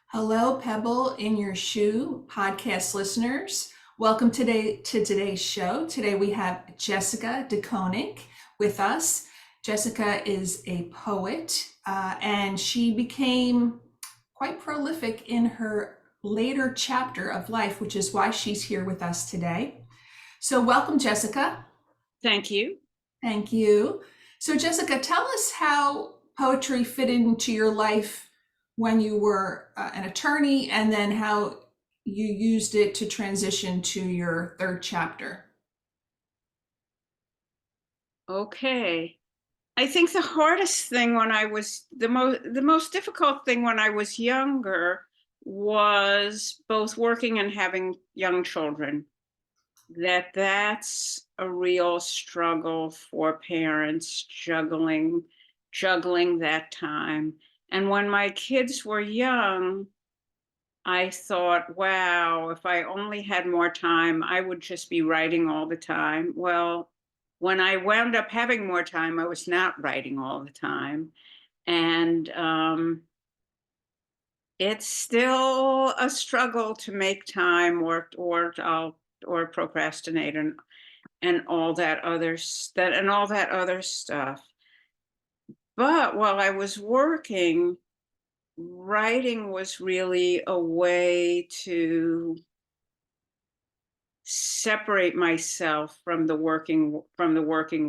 Hello, Pebble in Your Shoe podcast listeners. Welcome today to today's show. Today we have Jessica de Koninck with us. Jessica is a poet and she became quite prolific in her later chapter of life, which is why she's here with us today. So, welcome, Jessica. Thank you. Thank you. So, Jessica, tell us how poetry fit into your life when you were an attorney, and then how you used it to transition to your third chapter. Okay. I think the hardest thing when I was the most difficult thing when I was younger was both working and having young children. That's a real struggle for parents juggling that time. And when my kids were young, I thought, wow, if I only had more time, I would just be writing all the time. Well, when I wound up having more time, I was not writing all the time. And it's still a struggle to make time or procrastinate and all that other stuff. But while I was working, writing was really a way to separate myself from the working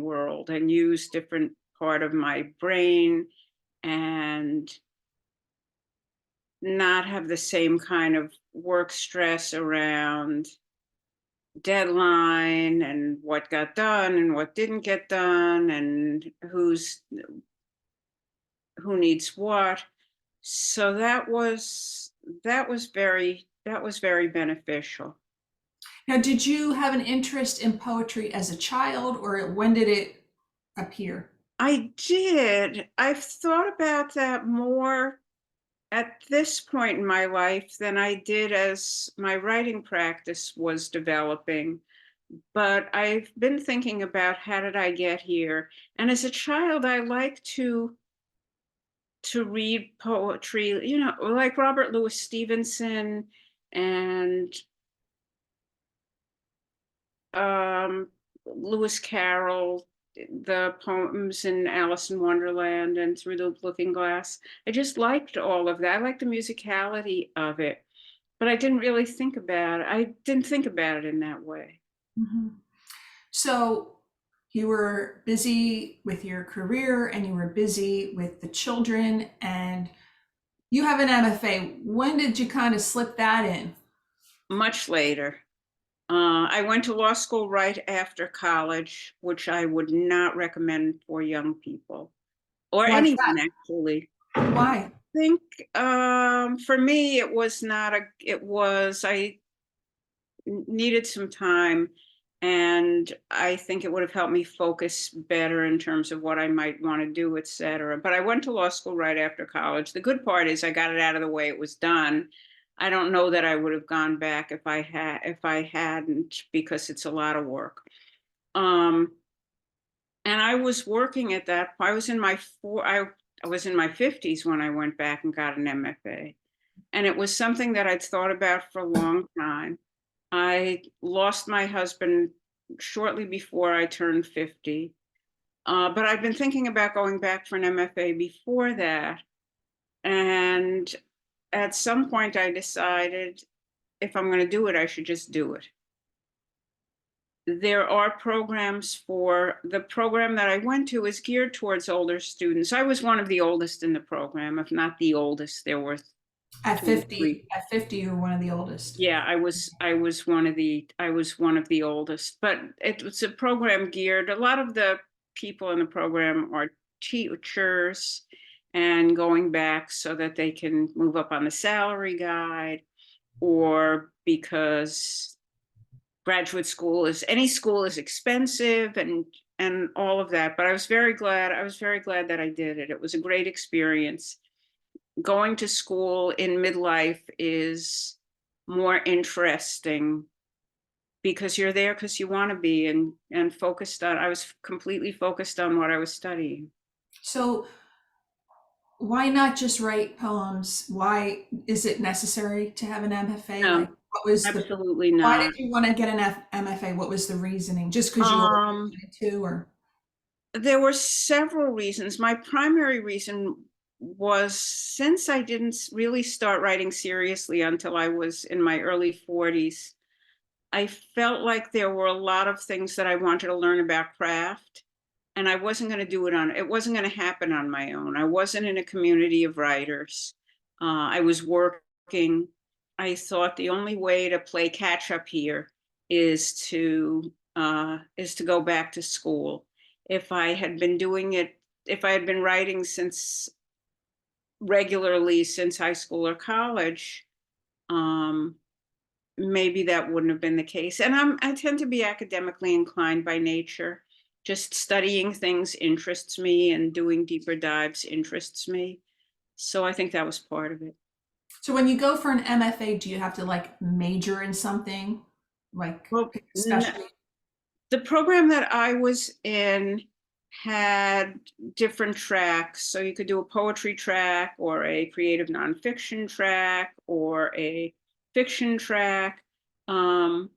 world and use different part of my brain and not have the same kind of work stress around deadline and what got done and what didn't get done and who needs what. So that was very beneficial. Now, did you have an interest in poetry as a child, or when did it appear? I did. I've thought about that more at this point in my life than I did as my writing practice was developing. But I've been thinking about how did I get here? And as a child, I like to read poetry, like Robert Louis Stevenson and um, Lewis Carroll, the poems in Alice in Wonderland and Through the Looking Glass. I just liked all of that. I liked the musicality of it, but I didn't think about it in that way. Mhm. So, you were busy with your career and you were busy with the children, and you have an MFA. When did you kind of slip that in? Much later. I went to law school right after college, which I would not recommend for young people or Why's anyone actually. that? Why? Think for me it was not a it was I needed some time, and I think it would have helped me focus better in terms of what I might want to do, etc. But I went to law school right after college. The good part is I got it out of the way, it was done. I don't know that I would have gone back if I hadn't, because it's a lot of work. um and I was working at that point. I was in my 50s when I went back and got an M.F.A, and it was something that I'd thought about for a long time. I lost my husband shortly before I turned 50, but I'd been thinking about going back for an M.F.A before that. And at some point, I decided if I'm going to do it, I should just do it. There are programs for the program that I went to is geared towards older students. I was one of the oldest in the program, if not the oldest. There were At two or three. 50, at 50, you were one of the oldest. Yeah, I was one of the oldest, but it was a program geared. A lot of the people in the program are teachers and going back so that they can move up on the salary guide, or because any school is expensive and all of that. But I was very glad that I did it. It was a great experience. Going to school in midlife is more interesting because you're there because you want to be, and focused on I was completely focused on what I was studying. So, Why not just write poems? Why is it necessary to have an MFA? Like, No, what was the, absolutely why not. did you want to get an MFA? What was the reasoning? Just because you always Um, wanted to, or? there were several reasons. My primary reason was since I didn't really start writing seriously until I was in my early 40s, I felt like there were a lot of things that I wanted to learn about craft, and I wasn't going to do it wasn't going to happen on my own. I wasn't in a community of writers. I was working. I thought the only way to play catch up here is to go back to school. If I had been doing it, if I had been writing since regularly since high school or college, um, maybe that wouldn't have been the case. And I tend to be academically inclined by nature. Just studying things interests me and doing deeper dives interests me. So I think that was part of it. So when you go for an MFA, do you have to like major in something? Like Well, pick a specialty? the program that I was in had different tracks. So you could do a poetry track or a creative nonfiction track or a fiction track. Um,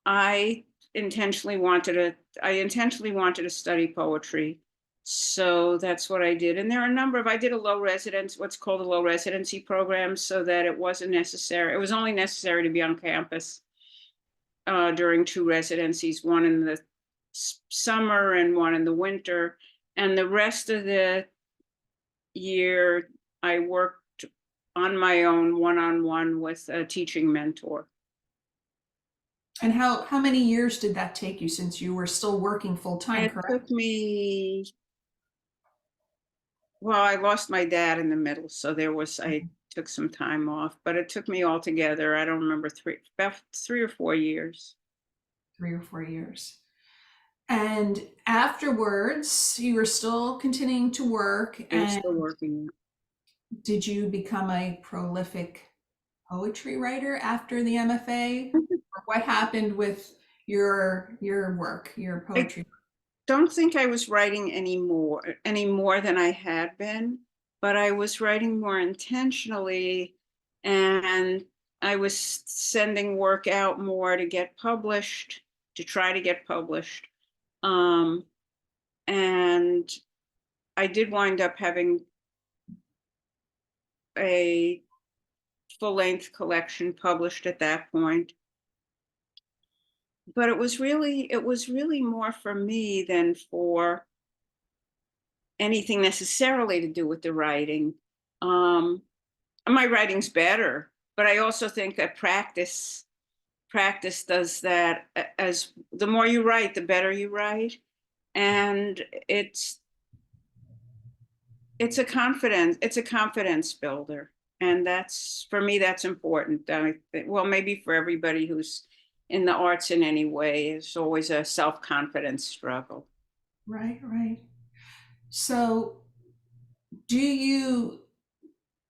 I I intentionally wanted to study poetry. So that's what I did. And there are a number of, I did a what's called a low residency program, so that it wasn't necessary. It was only necessary to be on campus during two residencies, one in the summer and one in the winter. And the rest of the year, I worked on my own, one-on-one with a teaching mentor. And how many years did that take you since you were still working full time, It correct? took me, well, I lost my dad in the middle, so I took some time off, but it took me altogether, I don't remember, about 3 or 4 years. 3 or 4 years. And afterwards, you were still continuing to work. I was And still working. did you become a prolific poetry writer after the MFA? Or what happened with your work, your I poetry? don't think I was writing any more than I had been, but I was writing more intentionally, and I was sending work out more to get published, to try to get published. Um, and I did wind up having a full-length collection published at that point. But it was really more for me than for anything necessarily to do with the writing. Um, my writing's better, but I also think that practice does that. As the more you write, the better you write, and it's a confidence builder, and that's, for me, that's important. Well, maybe for everybody who's in the arts in any way, it's always a self-confidence struggle. Right, right. So do you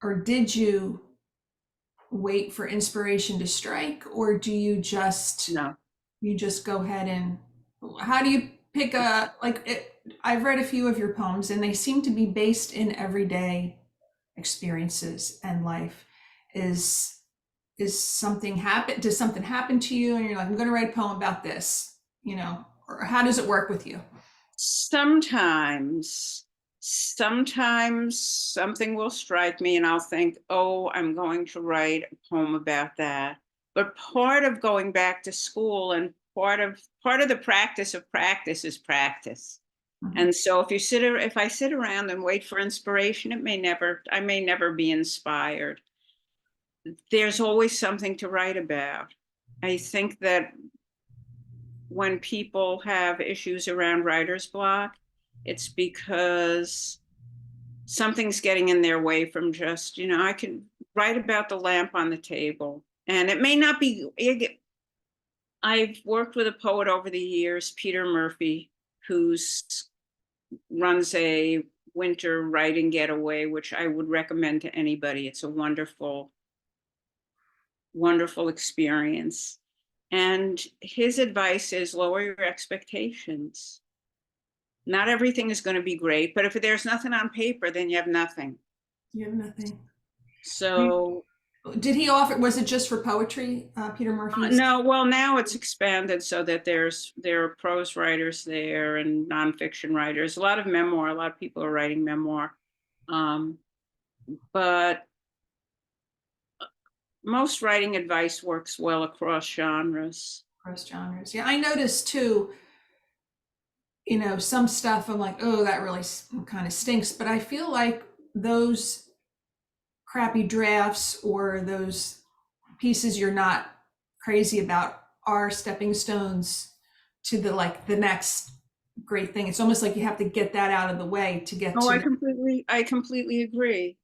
or did you wait for inspiration to strike, or do No. you just go ahead and how do you pick a like it, I've read a few of your poems and they seem to be based in everyday experiences and life. is is something happen does something happen to you and you're like, I'm going to write a poem about this, or how does it work with you? Sometimes, sometimes something will strike me and I'll think, oh, I'm going to write a poem about that. But part of going back to school and part of the practice is practice. Mhm. And so if I sit around and wait for inspiration, I may never be inspired. There's always something to write about. I think that when people have issues around writer's block, it's because something's getting in their way from just, I can write about the lamp on the table. And it may not be, I've worked with a poet over the years, Peter Murphy, who's runs a winter writing getaway, which I would recommend to anybody. It's a wonderful, wonderful experience. And his advice is lower your expectations. Not everything is going to be great, but if there's nothing on paper, then you have nothing. You have nothing. So Did he offer, was it just for poetry, Peter Murphy's? no, well, now it's expanded so that there are prose writers there and nonfiction writers, a lot of memoir, a lot of people are writing memoir. Um, but most writing advice works well across genres. Across genres. Yeah, I noticed too, some stuff I'm like, oh, that really kind of stinks. But I feel like those crappy drafts or those pieces you're not crazy about are stepping stones to the next great thing. It's almost like you have to get that out of the way to get Oh, to I completely agree.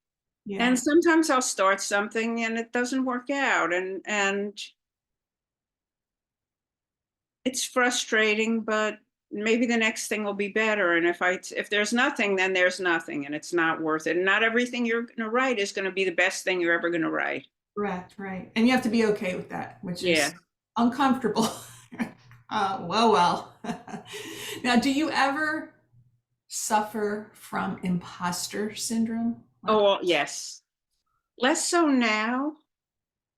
yeah. And sometimes I'll start something and it doesn't work out, and it's frustrating, but maybe the next thing will be better. And if there's nothing, then there's nothing, and it's not worth it. And not everything you're going to write is going to be the best thing you're ever going to write. Correct, right. And you have to be okay with that, which Yeah. is uncomfortable. Well. Now, do you ever suffer from imposter syndrome? Oh, Like, well, yes. Less so now,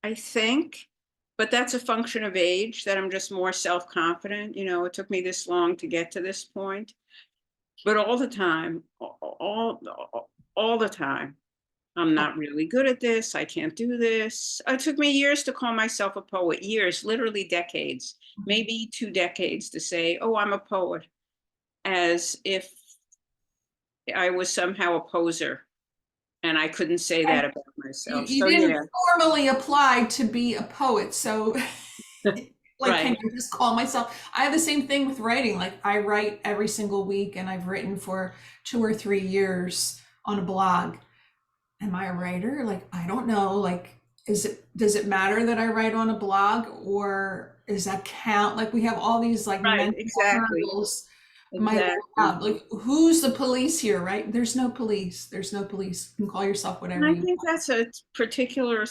I think, but that's a function of age, that I'm just more self-confident. It took me this long to get to this point, but all the time, all the time, I'm oh, not really good at this. I can't do this. It took me years to call myself a poet, years, literally decades, mhm. maybe 2 decades to say, oh, I'm a poet, as if I was somehow a poser and I couldn't say that about You, myself. you So, didn't yeah, formally apply to be a poet, so like, can right. I just call myself? I have the same thing with writing. Like, I write every single week, and I've written for 2 or 3 years on a blog. Am I a writer? Like, I don't know. Like, does it matter that I write on a blog, or is that count? Like, we have all these like Right, mental exactly. hurdles. Am I Exactly. allowed? Like, who's the police here, right? There's no police. There's no police. You can call yourself And whatever I you think that's a particular,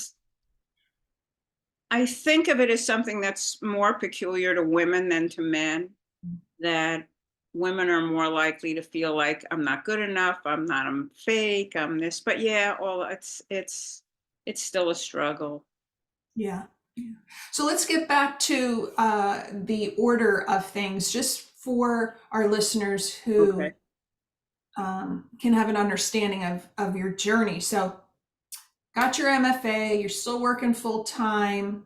I think of it as something that's more peculiar to women than to men, want. that women are more likely to feel like I'm not good enough, I'm fake, I'm this. But yeah, all it's still a struggle. Yeah. Yeah. So let's get back to the order of things, just for our listeners Okay. who can have an understanding of your journey. So, got your MFA, you're still working full time.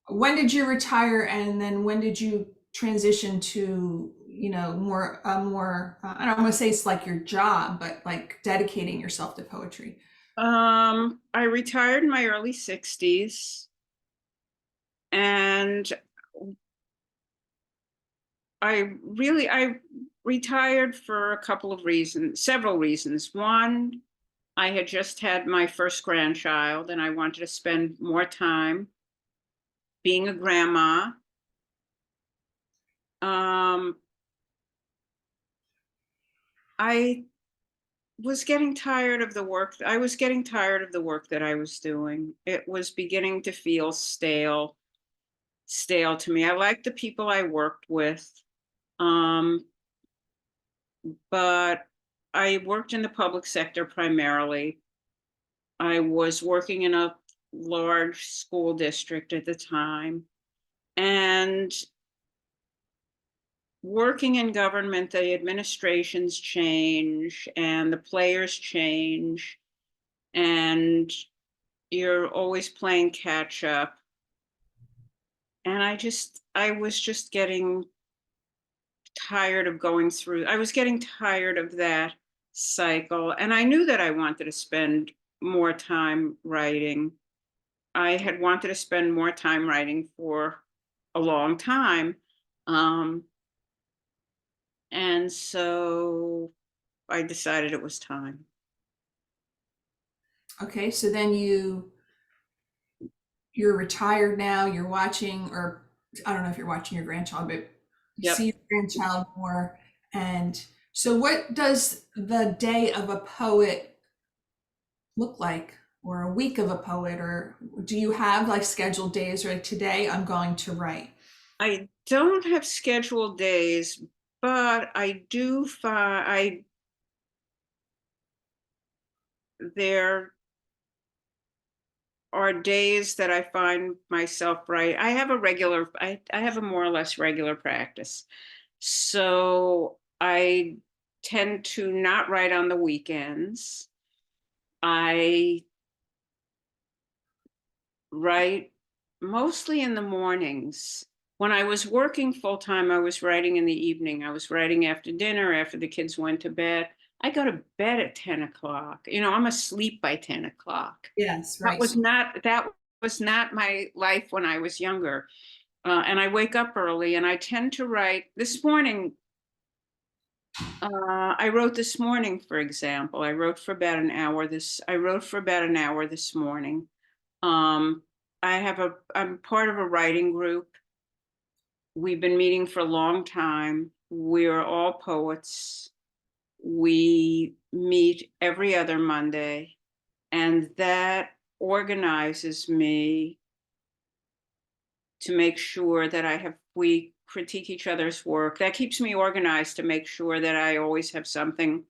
When did you retire, and then when did you transition to, I don't want to say it's like your job, but like dedicating yourself to poetry? I retired in my early 60s, and I retired for a couple of reasons, several reasons. One, I had just had my first grandchild and I wanted to spend more time being a grandma. Um, I was getting tired of the work. I was getting tired of the work that I was doing. It was beginning to feel stale to me. I liked the people I worked with. Um, but I worked in the public sector primarily. I was working in a large school district at the time. And working in government, the administrations change and the players change, and you're always playing catch up. And I was just getting tired of going through, I was getting tired of that cycle. And I knew that I wanted to spend more time writing. I had wanted to spend more time writing for a long time. Um, and so I decided it was time. Okay, so then you're retired now, you're watching, or I don't know if you're watching your grandchild, but you Yep. see your grandchild more. And so, what does the day of a poet look like, or a week of a poet? Or do you have like scheduled days, or like, today I'm going to write? I don't have scheduled days, but I do find there are days that I find myself I have I have a more or less regular practice. So I tend to not write on the weekends. I write mostly in the mornings. When I was working full time, I was writing in the evening. I was writing after dinner, after the kids went to bed. I go to bed at 10 o'clock. I'm asleep by 10 o'clock. Yes, That right. was not my life when I was younger. And I wake up early and I tend to write. This morning, I wrote this morning, for example. I wrote for about an hour this morning. Um, I'm part of a writing group. We've been meeting for a long time. We're all poets. We meet every other Monday, and that organizes me to make sure that we critique each other's work. That keeps me organized to make sure that I always have something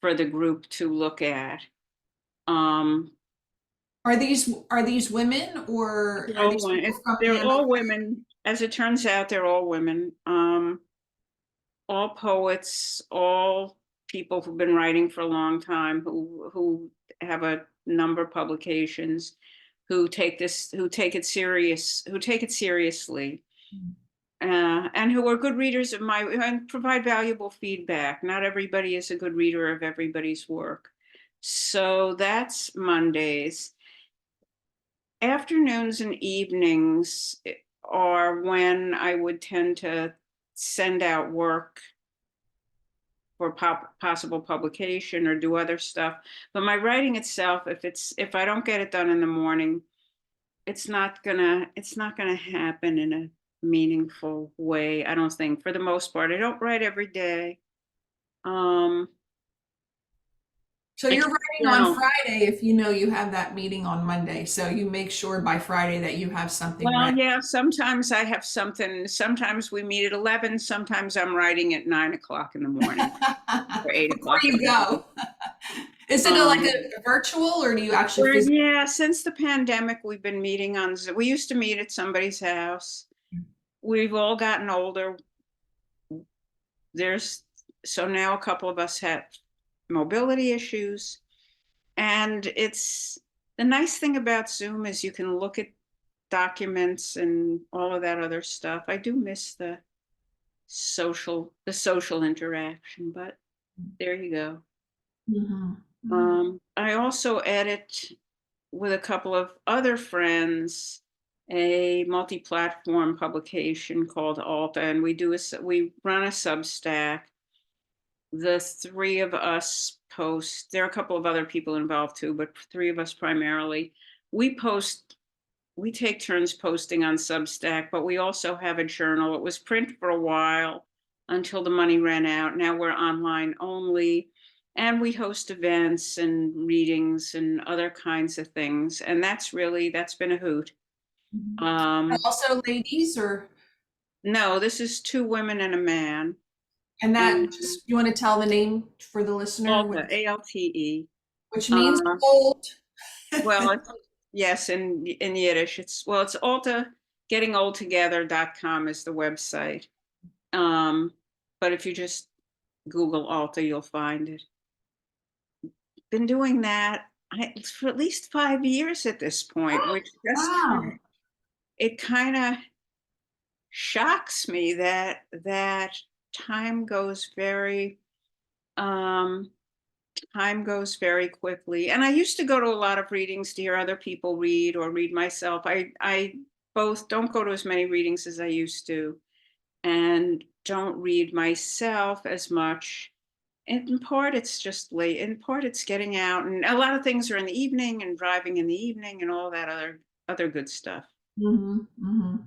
for the group to look at. Um, Are these women or are these people from the they're all M.F.A? women. As it turns out, they're all women. All poets, all people who've been writing for a long time, who have a number of publications, who take it seriously, and who are good readers and provide valuable feedback. Not everybody is a good reader of everybody's work. So that's Mondays. Afternoons and evenings are when I would tend to send out work for possible publication or do other stuff. But my writing itself, if I don't get it done in the morning, it's not gonna happen in a meaningful way, I don't think. For the most part, I don't write every day. Um, So I you're keep writing a on journal. Friday if you know you have that meeting on Monday. So you make sure by Friday that you have something Well, ready. yeah, sometimes I have something. Sometimes we meet at 11. Sometimes I'm writing at 9 o'clock in the morning or eight Before o'clock in you the morning. go. Is it like Um, a virtual or do you actually physically? yeah, since the pandemic, we've been meeting on Zoom. We used to meet at somebody's house. We've all gotten older. There's so now a couple of us have mobility issues. And it's the nice thing about Zoom is you can look at documents and all of that other stuff. I do miss the social interaction, but there you go. Mhm, mhm. I also edit with a couple of other friends a multi-platform publication called ALTE, and we run a Substack. The three of us post. There are a couple of other people involved too, but three of us primarily. We post. We take turns posting on Substack, but we also have a journal. It was print for a while until the money ran out. Now we're online only. And we host events and readings and other kinds of things. And that's been a hoot. Mhm. Um, Also ladies or, no, this is two women and a man. and that And just, you want to tell the name for the listener, ALTE, ALTE. which means Uh, old. well, yes, in Yiddish, it's ALTE, gettingoldtogether.com is the website. Um, but if you just Google ALTE, you'll find it. Been doing that for at least 5 years at this point, which just Wow. it kind of shocks me that time goes very um time goes very quickly. And I used to go to a lot of readings to hear other people read or read myself. I both don't go to as many readings as I used to and don't read myself as much. In part, it's just late. In part, it's getting out, and a lot of things are in the evening and driving in the evening and all that other good stuff. Mhm, mhm.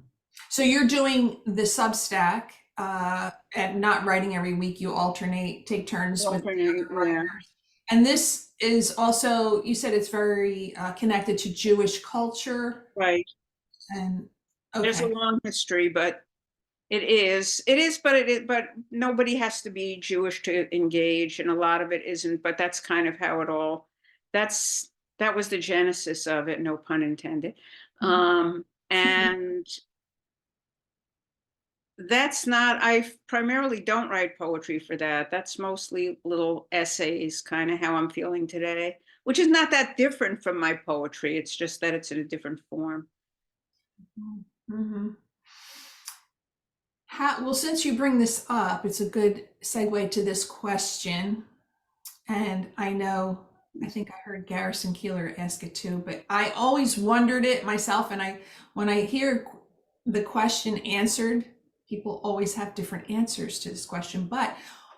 So you're doing the Substack, and not writing every week. You alternate, take turns with the Alternate, other yeah, writers. And this is also, you said it's very connected to Jewish culture right. and There's a okay. long history, but It is, but nobody has to be Jewish to engage, and a lot of it isn't, but that's kind of how it all, that's, that was the genesis of it, no pun intended. And that's not, I primarily don't write poetry for that. That's mostly little essays, kind of how I'm feeling today, which is not that different from my poetry. It's just that it's in a different form. Mm-hmm. Well, since you bring this up, it's a good segue to this question. And I think I heard Garrison Keeler ask it too, but I always wondered it myself. And when I hear the question answered, people always have different answers to this question. But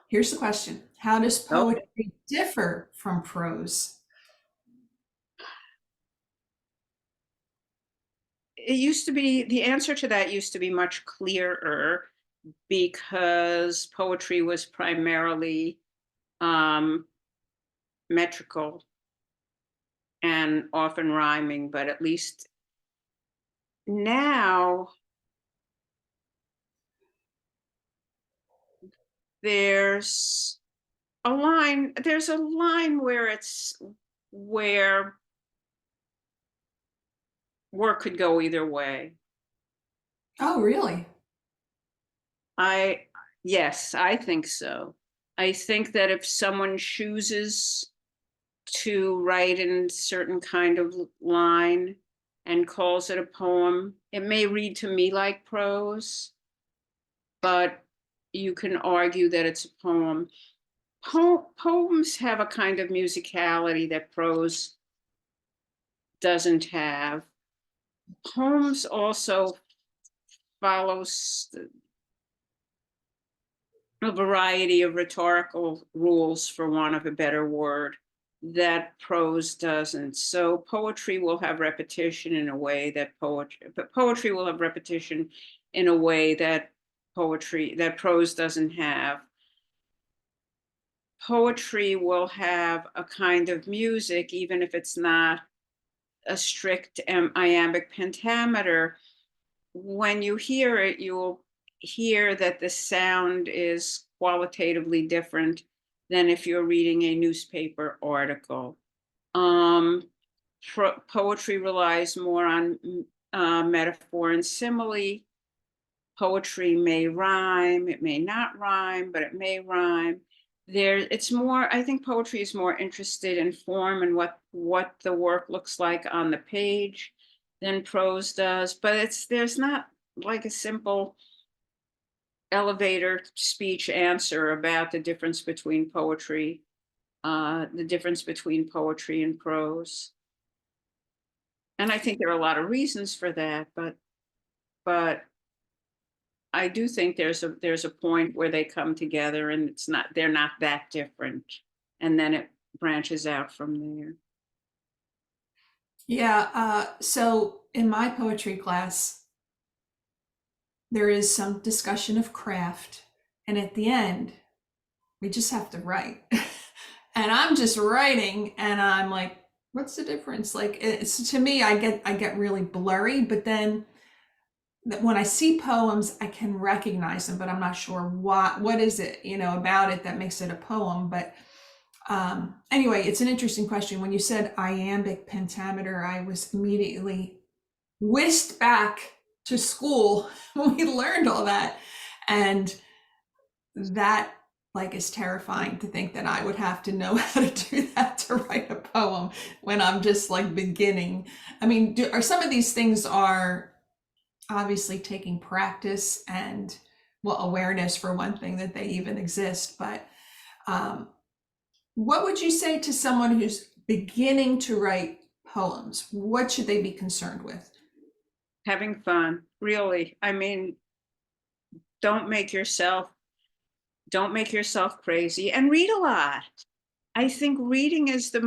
here's the question: how does Okay. poetry differ from prose? It used to be, the answer to that used to be much clearer because poetry was primarily um, metrical and often rhyming, but at least now there's there's a line where it's, where work could go either way. Oh, really? I, yes, I think so. I think that if someone chooses to write in certain kind of line and calls it a poem, it may read to me like prose, but you can argue that it's a poem. Poems have a kind of musicality that prose doesn't have. Poems also follows a variety of rhetorical rules, for want of a better word, that prose doesn't. So poetry will have repetition in a way that poetry will have repetition in a way that prose doesn't have. Poetry will have a kind of music, even if it's not a strict iambic pentameter. When you hear it, you'll hear that the sound is qualitatively different than if you're reading a newspaper article. Poetry relies more on metaphor and simile. Poetry may rhyme, it may not rhyme, but it may rhyme. It's more, I think poetry is more interested in form and what the work looks like on the page than prose does, but there's not like a simple elevator speech answer about the difference between poetry and prose. And I think there are a lot of reasons for that, but I do think there's a point where they come together and they're not that different. And then it branches out from there. Yeah. So in my poetry class, there is some discussion of craft, and at the end, we just have to write. And I'm just writing, and I'm like, what's the difference? Like, it's, to me, I get really blurry, but then when I see poems, I can recognize them, but I'm not sure what is it, about it that makes it a poem. But anyway, it's an interesting question. When you said iambic pentameter, I was immediately whisked back to school when we learned all that. And that, like, is terrifying to think that I would have to know how to do that to write a poem when I'm just like beginning. I mean, are some of these things are obviously taking practice and, well, awareness for one thing that they even exist. But what would you say to someone who's beginning to write poems? What should they be concerned with? Having fun, really. I mean, don't make yourself crazy, and read a lot. I think reading is the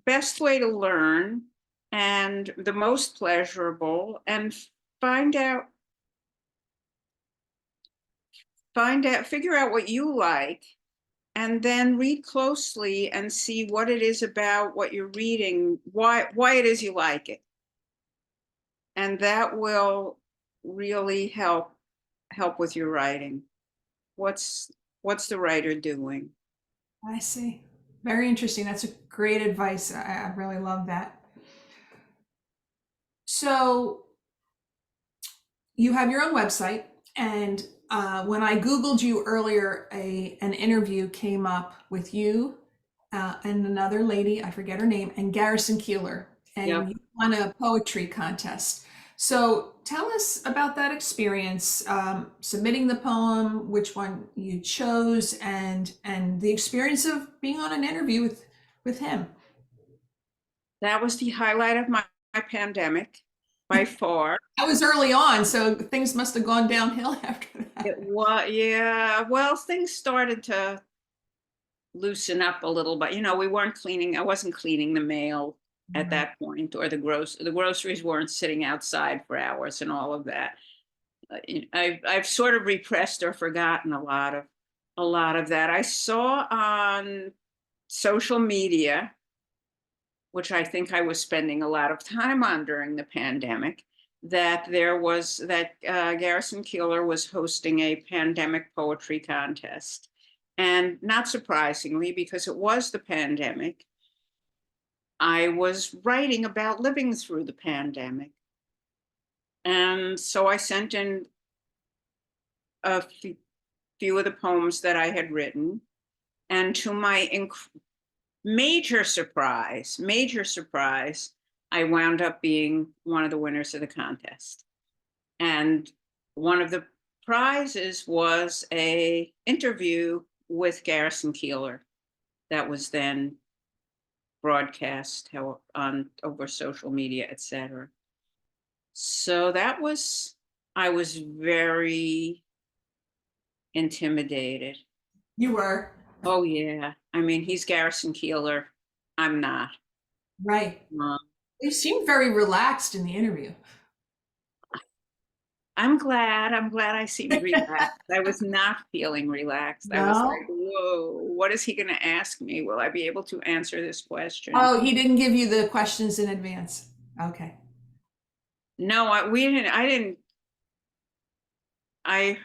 best way to learn and the most pleasurable, and figure out what you like, and then read closely and see what it is about what you're reading, why it is you like it. And that will really help help with your writing? What's the writer doing? I see. Very interesting. That's a great advice. I really love that. So you have your own website, and when I Googled you earlier, an interview came up with you and another lady, I forget her name, and Garrison Keeler, and Yep. you won a poetry contest. So tell us about that experience, submitting the poem, which one you chose, and the experience of being on an interview with him. That was the highlight of my pandemic by far. I was early on, so things must have gone downhill after that. It was, yeah, well, things started to loosen up a little, but I wasn't cleaning the mail at Right. that point, or the groceries weren't sitting outside for hours and all of that. I've sort of repressed or forgotten a lot of that. I saw on social media, which I think I was spending a lot of time on during the pandemic, that Garrison Keeler was hosting a pandemic poetry contest. And not surprisingly, because it was the pandemic, I was writing about living through the pandemic. And so I sent in a few of the poems that I had written. And to my major surprise, I wound up being one of the winners of the contest. And one of the prizes was a interview with Garrison Keeler that was then broadcast on over social media, etc. So I was very intimidated. You were. Oh yeah, I mean, he's Garrison Keeler. I'm not. Right. Uh, You seemed very relaxed in the interview. I'm glad. I'm glad I seemed relaxed. I was not feeling relaxed. I was like, No? whoa, what is he going to ask me? Will I be able to answer this question? Oh, he didn't give you the questions in advance. Okay. No, we didn't. I didn't. I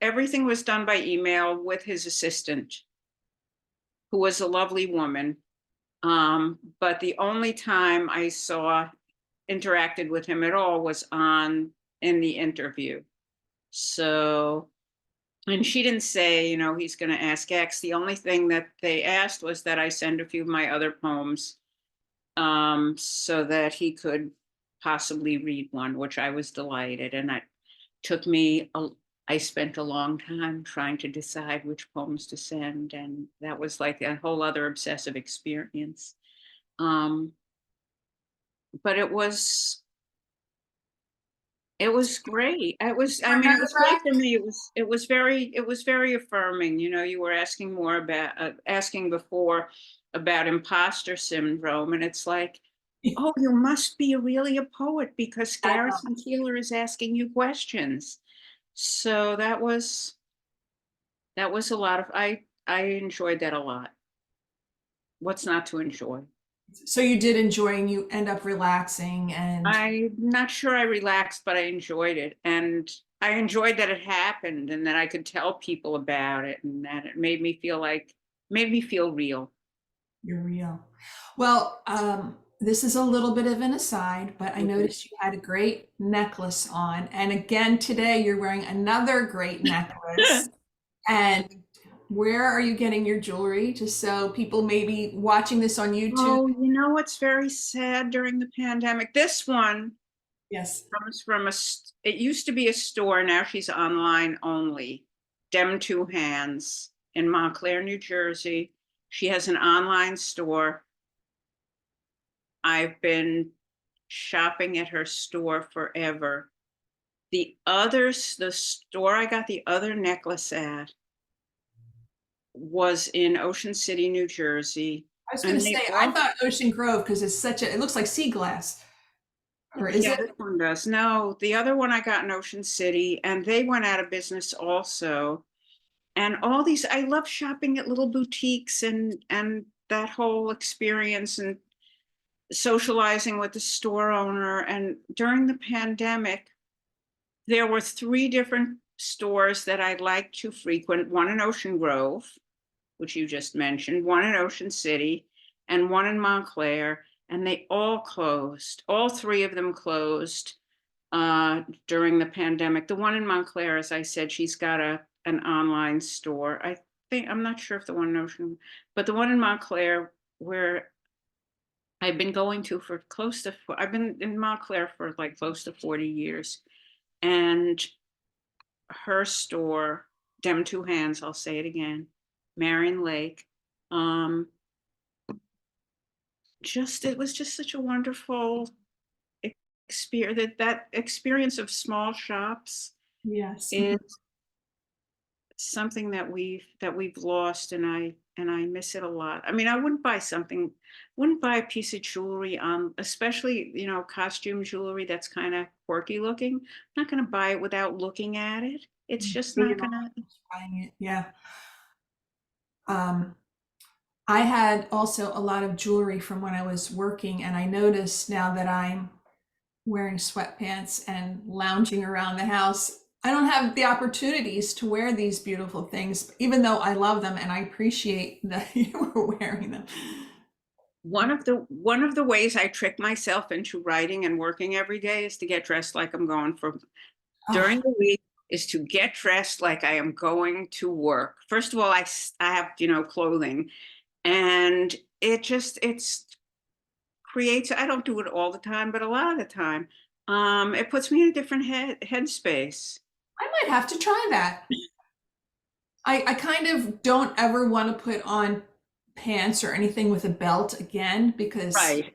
Everything was done by email with his assistant, who was a lovely woman. But the only time I interacted with him at all was in the interview. So, and she didn't say, he's going to ask X. The only thing that they asked was that I send a few of my other poems, so that he could possibly read one, which I was delighted. And took me, I spent a long time trying to decide which poems to send. And that was like a whole other obsessive experience. But it was great. I mean, it was great for me. It was very affirming. You were asking asking before about imposter syndrome. And it's like, oh, you must be really a poet because Garrison Keeler is asking you questions. So that was a lot of, I enjoyed that a lot. What's not to enjoy? So you did enjoy, and you end up relaxing, and I'm not sure I relaxed, but I enjoyed it. And I enjoyed that it happened and that I could tell people about it, and that it made me feel real. you're real. Well, this is a little bit of an aside, but I Okay. noticed you had a great necklace on. And again, today you're wearing another great necklace. And where are you getting your jewelry? Just so people may be watching this on YouTube. Oh, what's very sad during the pandemic? This one Yes. comes from it used to be a store. Now she's online only. Dem Two Hands in Montclair, New Jersey. She has an online store. I've been shopping at her store forever. The store I got the other necklace at was in Ocean City, New Jersey. I was going to say, I thought Ocean Grove because it looks like sea glass. Or is Yeah, it? this one does. No, the other one I got in Ocean City, and they went out of business also. And I love shopping at little boutiques and that whole experience and socializing with the store owner. And during the pandemic, there were 3 different stores that I like to frequent, one in Ocean Grove, which you just mentioned, one in Ocean City, and one in Montclair, and they all closed. All three of them closed during the pandemic. The one in Montclair, as I said, she's got an online store. I'm not sure if the one in Ocean, but the one in Montclair, where I've been going to for I've been in Montclair for like close to 40 years. And her store, Dem Two Hands, I'll say it again, Marion Lake, it was just such a wonderful experience. That experience of small shops Yes. is something that we've lost, and I miss it a lot. I mean, I wouldn't buy a piece of jewelry, especially, costume jewelry that's kind of quirky looking. I'm not going to buy it without looking at it. It's just not going to. Buying it. Yeah. I had also a lot of jewelry from when I was working, and I noticed now that I'm wearing sweatpants and lounging around the house, I don't have the opportunities to wear these beautiful things, even though I love them and I appreciate that you were wearing them. One of the ways I trick myself into writing and working every day is to get dressed like I'm going during Oh, the week, is to get dressed like I am going to work. First of all, I have, clothing, and it's creates, I don't do it all the time, but a lot of the time, it puts me in a different headspace. I might have to try that. I kind of don't ever want to put on pants or anything with a belt again because Right.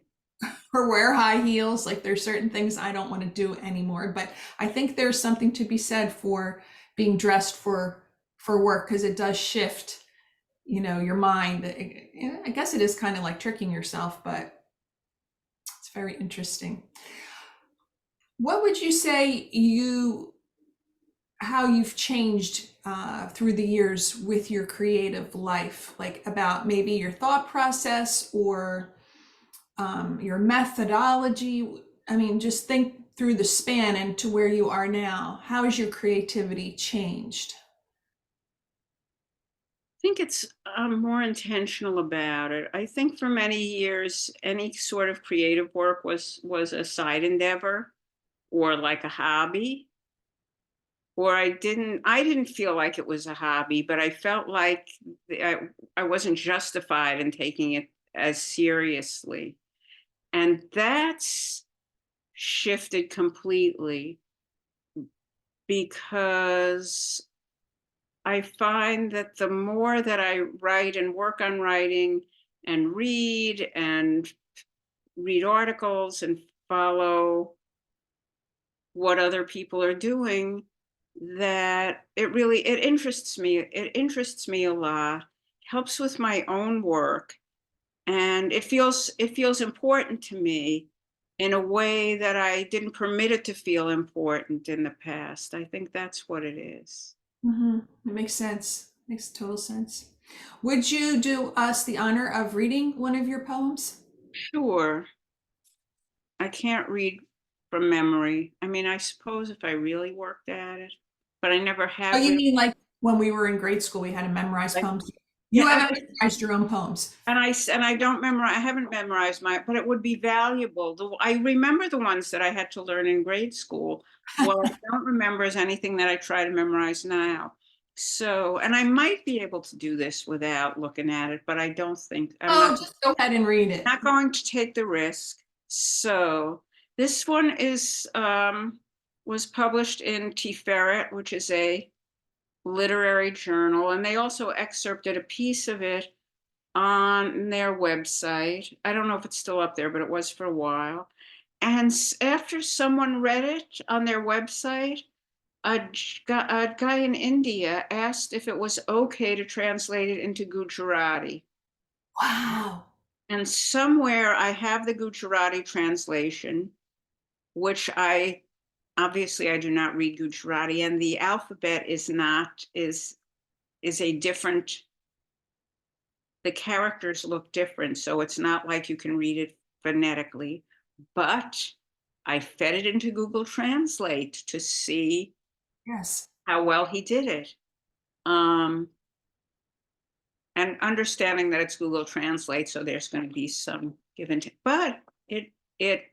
or wear high heels. Like there's certain things I don't want to do anymore. But I think there's something to be said for being dressed for work because it does shift, your mind. I guess it is kind of like tricking yourself, but it's very interesting. What would you say how you've changed through the years with your creative life, like about maybe your thought process or your methodology? I mean, just think through the span and to where you are now. How has your creativity changed? I think it's more intentional about it. I think for many years, any sort of creative work was a side endeavor or like a hobby, or I didn't feel like it was a hobby, but I felt like I wasn't justified in taking it as seriously. And that's shifted completely, because I find that the more that I write and work on writing and read articles and follow what other people are doing, that it interests me. It interests me a lot. Helps with my own work, and it feels important to me in a way that I didn't permit it to feel important in the past. I think that's what it is. It makes sense. Makes total sense. Would you do us the honor of reading one of your poems? Sure. I can't read from memory. I mean, I suppose if I really worked at it, but I never Oh, have you really. mean like when we were in grade school, we had to memorize Like, poems? You yeah, haven't memorized your own poems. I don't memorize. I haven't memorized but it would be valuable. I remember the ones that I had to learn in grade school. What I don't remember is anything that I try to memorize now. So, and I might be able to do this without looking at it, but I don't think I'm Oh, just go ahead and read it. not going to take the risk. So this one was published in Tiferet, which is a literary journal, and they also excerpted a piece of it on their website. I don't know if it's still up there, but it was for a while. And after someone read it on their website, a guy in India asked if it was okay to translate it into Gujarati. Wow. And somewhere I have the Gujarati translation, which obviously I do not read Gujarati, and the alphabet is a different, the characters look different, so it's not like you can read it phonetically. But I fed it into Google Translate to see Yes. how well he did it. Um, and understanding that it's Google Translate, so there's going to be some give and take, but it it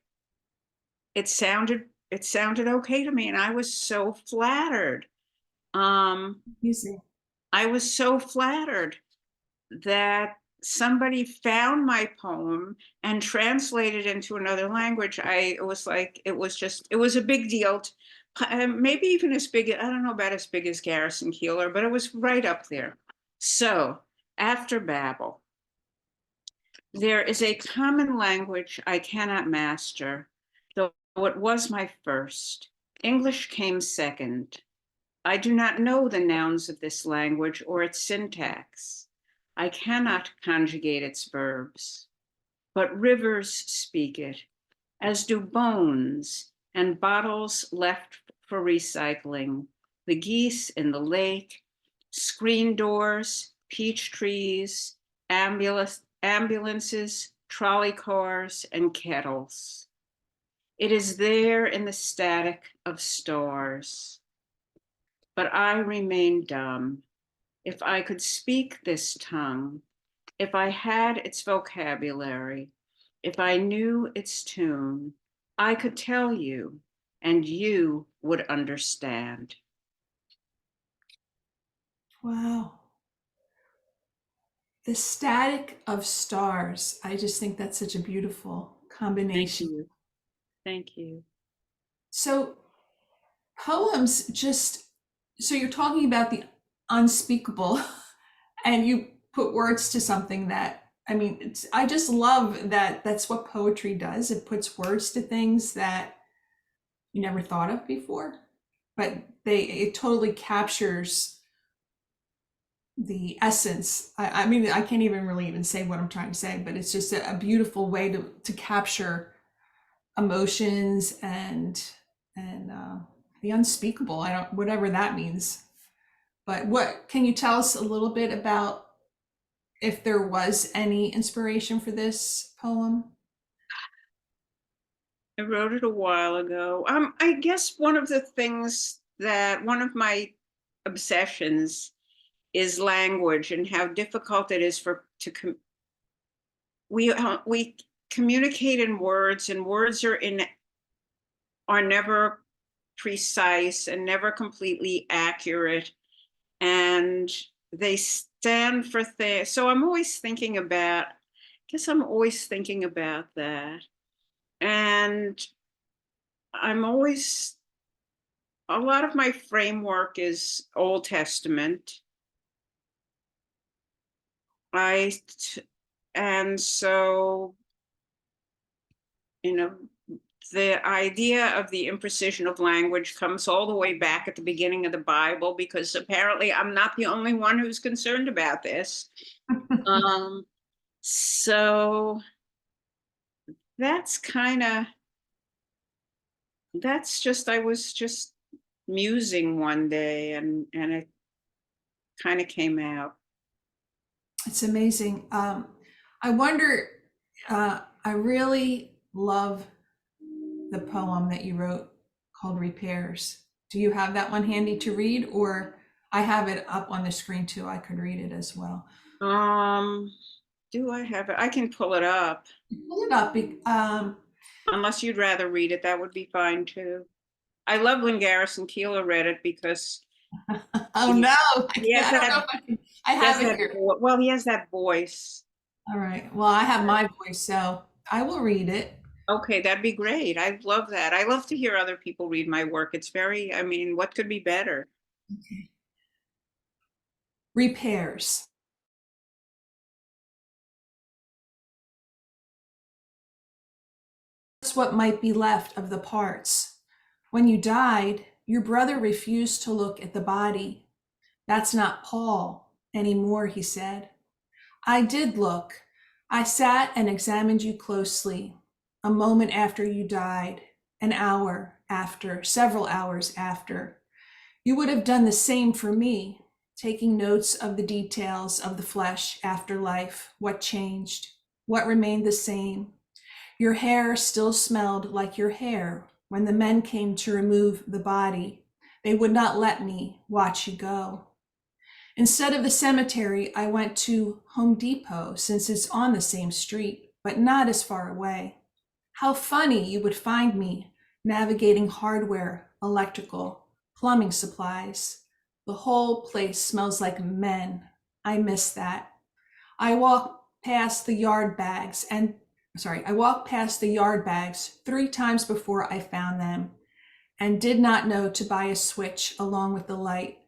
it sounded okay to me, and I was so flattered. Um, Easy. I was so flattered that somebody found my poem and translated into another language. It was like, it was a big deal. Maybe even as big, I don't know about as big as Garrison Keillor, but it was right up there. So after Babel, there is a common language I cannot master, though it was my first. English came second. I do not know the nouns of this language or its syntax. I cannot conjugate its verbs, but rivers speak it, as do bones and bottles left for recycling, the geese in the lake, screen doors, peach trees, ambulances, trolley cars, and kettles. It is there in the static of stars. But I remain dumb. If I could speak this tongue, if I had its vocabulary, if I knew its tune, I could tell you, and you would understand. Wow. The static of stars. I just think that's such a beautiful Thank combination. you. Thank you. So poems just, so you're talking about the unspeakable and you put words to something that, I mean, I just love that that's what poetry does. It puts words to things that you never thought of before, but it totally captures the essence. I mean, I can't even really even say what I'm trying to say, but it's just a beautiful way to capture emotions and the unspeakable. I don't, whatever that means. But what can you tell us a little bit about if there was any inspiration for this poem? I wrote it a while ago. I guess one of my obsessions is language and how difficult it is we communicate in words, and words are never precise and never completely accurate, and they stand for things. So I'm always thinking about, I guess I'm always thinking about that. And I'm always, a lot of my framework is Old Testament. I, and so, you know, the idea of the imprecision of language comes all the way back at the beginning of the Bible, because apparently I'm not the only one who's concerned about this. Um, so that's kind of, I was just musing one day, and it kind of came out. It's amazing. I wonder, I really love the poem that you wrote called Repairs. Do you have that one handy to read? Or I have it up on the screen too. I could read it as well. Um, do I have it? I can pull it up. Pull it up. Unless you'd rather read it, that would be fine too. I love when Garrison Keillor read it, because Oh he, no, he has I don't know that, if I have it here. well, he has that voice. All right. Well, I have my voice, so I will read it. Okay, that'd be great. I love that. I love to hear other people read my work. It's very, I mean, what could be better? Okay. Repairs. That's what might be left of the parts. When you died, your brother refused to look at the body. That's not Paul anymore, he said. I did look. I sat and examined you closely. A moment after you died, an hour after, several hours after. You would have done the same for me, taking notes of the details of the flesh after life, what changed, what remained the same. Your hair still smelled like your hair when the men came to remove the body. They would not let me watch you go. Instead of the cemetery, I went to Home Depot since it's on the same street, but not as far away. How funny you would find me navigating hardware, electrical, plumbing supplies. The whole place smells like men. I miss that. I walk past the yard bags and I walked past the yard bags 3 times before I found them and did not know to buy a switch along with the light.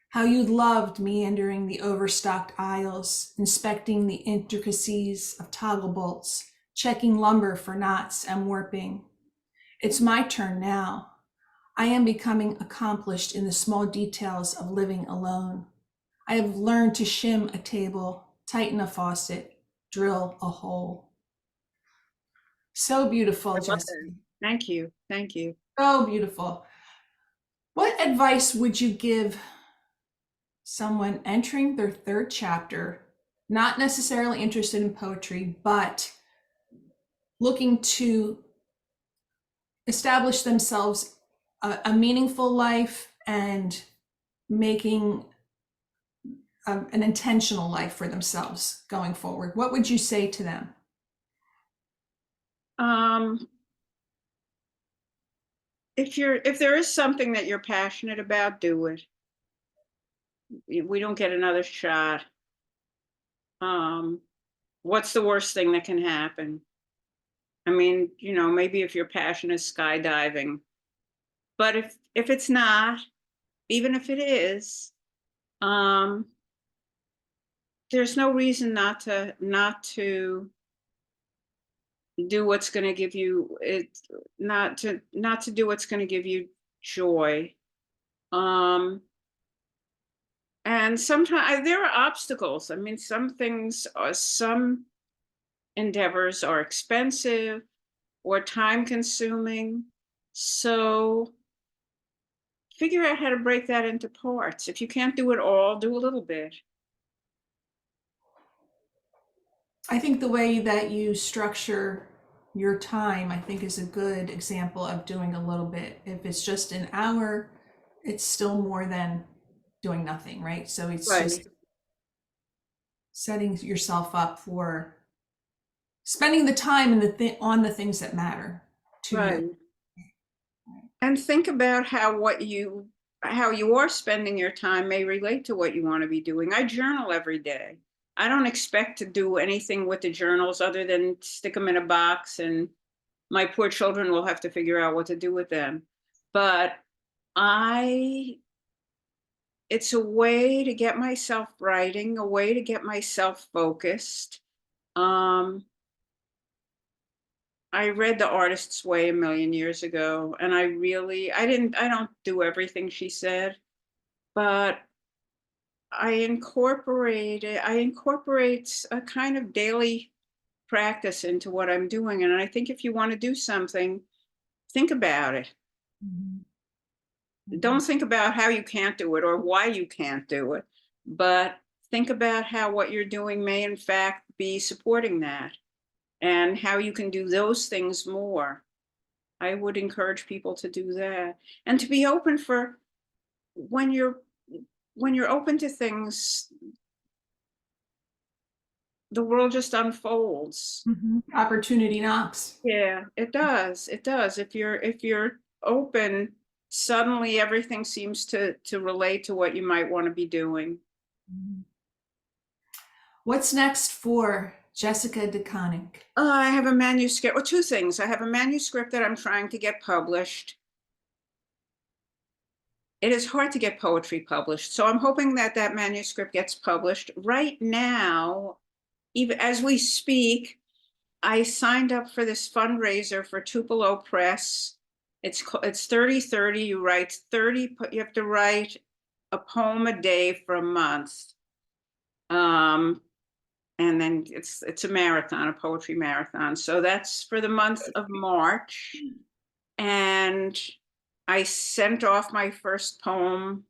How you loved meandering the overstocked aisles, inspecting the intricacies of toggle bolts, checking lumber for knots and warping. It's my turn now. I am becoming accomplished in the small details of living alone. I have learned to shim a table, tighten a faucet, drill a hole. So beautiful, Jessica. Thank you. Thank you. So beautiful. What advice would you give someone entering their 3rd chapter, not necessarily interested in poetry, but looking to establish themselves a meaningful life and making an intentional life for themselves going forward? What would you say to them? If there is something that you're passionate about, do it. We don't get another shot. What's the worst thing that can happen? I mean, maybe if your passion is skydiving, but if it's not, even if it is, there's no reason not to do what's going to give you it, not to do what's going to give you joy. And sometimes there are obstacles. I mean, some endeavors are expensive or time consuming. So figure out how to break that into parts. If you can't do it all, do a little bit. I think the way that you structure your time, I think, is a good example of doing a little bit. If it's just an hour, it's still more than doing nothing, right? So it's Right. just setting yourself up for spending the time on the things that matter to Right. you. And think about how you are spending your time may relate to what you want to be doing. I journal every day. I don't expect to do anything with the journals other than stick them in a box, and my poor children will have to figure out what to do with them. But it's a way to get myself writing, a way to get myself focused. I read The Artist's Way a million years ago, and I don't do everything she said, but I incorporate a kind of daily practice into what I'm doing. And I think if you want to do something, think about it. Don't think about how you can't do it or why you can't do it, but think about how what you're doing may in fact be supporting that, and how you can do those things more. I would encourage people to do that, and to be open for when you're open to things, the world just unfolds. Opportunity knocks. Yeah, it does. It does. If you're open, suddenly everything seems to relate to what you might want to be doing. What's next for Jessica de Koninck? I have a manuscript, well, 2 things. I have a manuscript that I'm trying to get published. It is hard to get poetry published, so I'm hoping that manuscript gets published. Right now, even as we speak, I signed up for this fundraiser for Tupelo Press. It's 30-30. You write 30. You have to write a poem a day for a month. And then it's a marathon, a poetry marathon. So that's for the month of March. And I sent off my first poem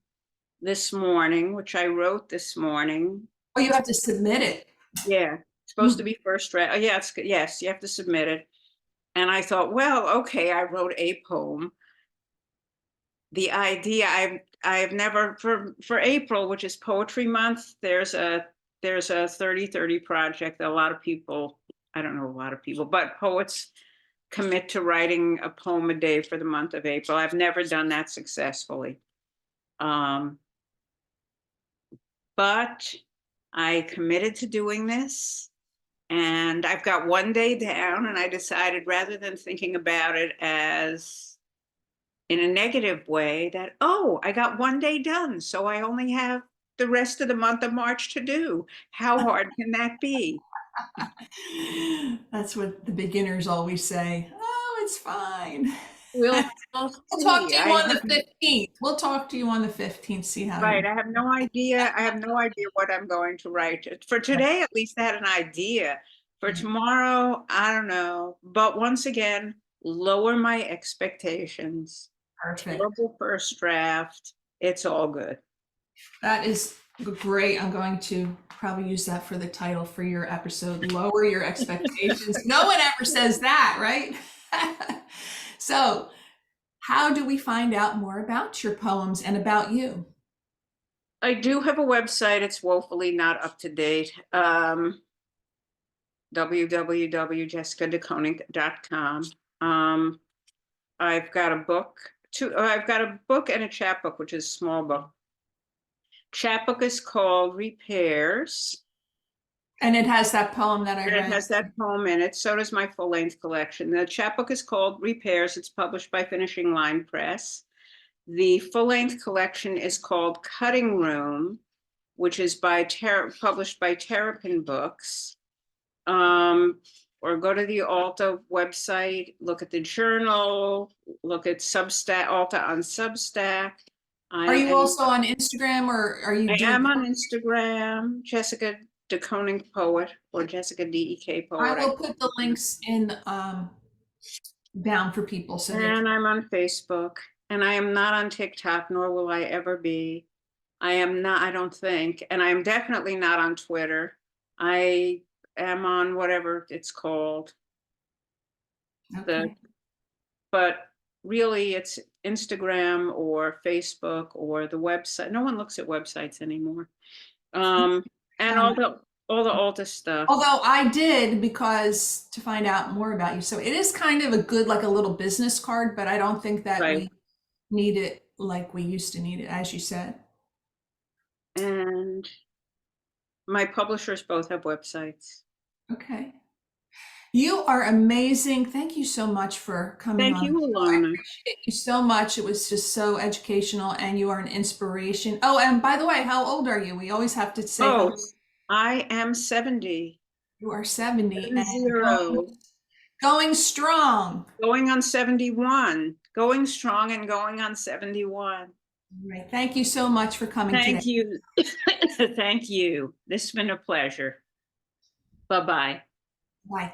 this morning, which I wrote this morning. Oh, you have to submit it. Yeah, it's supposed to be first draft. Oh, yeah, yes, you have to submit it. And I thought, well, okay, I wrote a poem. the idea, I've never, for April, which is Poetry Month, there's a 30-30 project that a lot of people, I don't know a lot of people, but poets commit to writing a poem a day for the month of April. I've never done that successfully. But I committed to doing this, and I've got one day down, and I decided, rather than thinking about it as in a negative way, that, oh, I got one day done, so I only have the rest of the month of March to do. How hard can that be? That's what the beginners always say. Oh, it's fine. We'll We'll talk see. to you on the 15th. We'll talk to you on the 15th, see how Right, you. I have no idea. I have no idea what I'm going to write. For today, at least I had an idea. For tomorrow, I don't know. But once again, lower my expectations. Perfect. Terrible first draft. It's all good. That is great. I'm going to probably use that for the title for your episode. Lower your expectations. No one ever says that, right? So, how do we find out more about your poems and about you? I do have a website. It's woefully not up to date. www.jessicadekonick.com. I've got a book. I've got a book and a chapbook, which is a small book. Chapbook is called Repairs. And it has that poem that I And read. it has that poem in it. So does my full-length collection. The chapbook is called Repairs. It's published by Finishing Line Press. The full-length collection is called Cutting Room, which is published by Terrapin Books. Or go to the ALTE website, look at the journal, look at Substack, ALTE on Substack. Are you also on Instagram, or are you? I am on Instagram, Jessica DeKoninck Poet, or Jessica DEK Poet. I will put the links in down for people. So and I'm on Facebook, and I am not on TikTok, nor will I ever be. I am not, I don't think, and I'm definitely not on Twitter. I am on whatever it's called. okay. But really it's Instagram or Facebook or the website. No one looks at websites anymore. And all the ALTE stuff. Although I did, because to find out more about you. So it is kind of a good, like a little business card, but I don't think that Right. we need it like we used to need it, as you said. And my publishers both have websites. Okay. You are amazing. Thank you so much for coming on. Thank you, I Alana. appreciate you so much. It was just so educational, and you are an inspiration. Oh, and by the way, how old are you? We always have to say. Oh, I am 70. You are 70 and 0. going strong. Going on 71. Going strong and going on 71. Right. Thank you so much for coming today. Thank you. Thank you. This has been a pleasure. Bye-bye. Bye.